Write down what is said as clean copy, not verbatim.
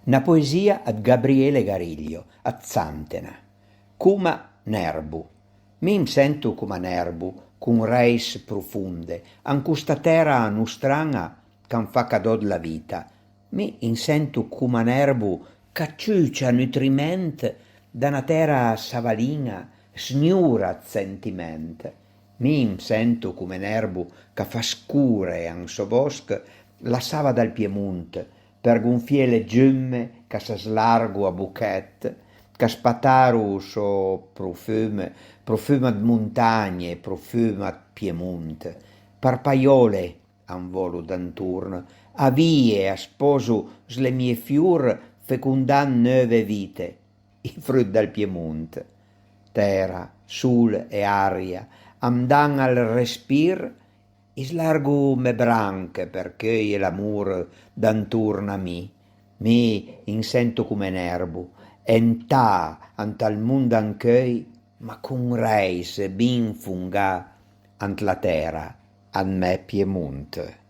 Una poesia ad Gabriele Gariglio, a Zantena. Cuma nerbu. Mi sento cuma nerbu, cun reis profunde, an custa terra nostrana c'an fa cadò la vita. Mi sento cuma nerbu cacciuccia nutriment da una terra savalina, sgnura sentiment. Mi sento come nerbu che fa scure an so bosc la sava dal Piemonte, per gonfie le gemme che si slargo a buchet, che spataru so profume di montagne, profume a Piemonte, parpaiole an volo d'anturno, a vie a sposo sle mie fiur fecundan nove vite, i frutti dal Piemonte. Terra, sul e aria, am dan al respir, islargo me branche perché l'amor d'anturno a mi insento come nervo, entà antal mondo anch'ei, ma con reis bin fungà ant la terra, an me Piemonte.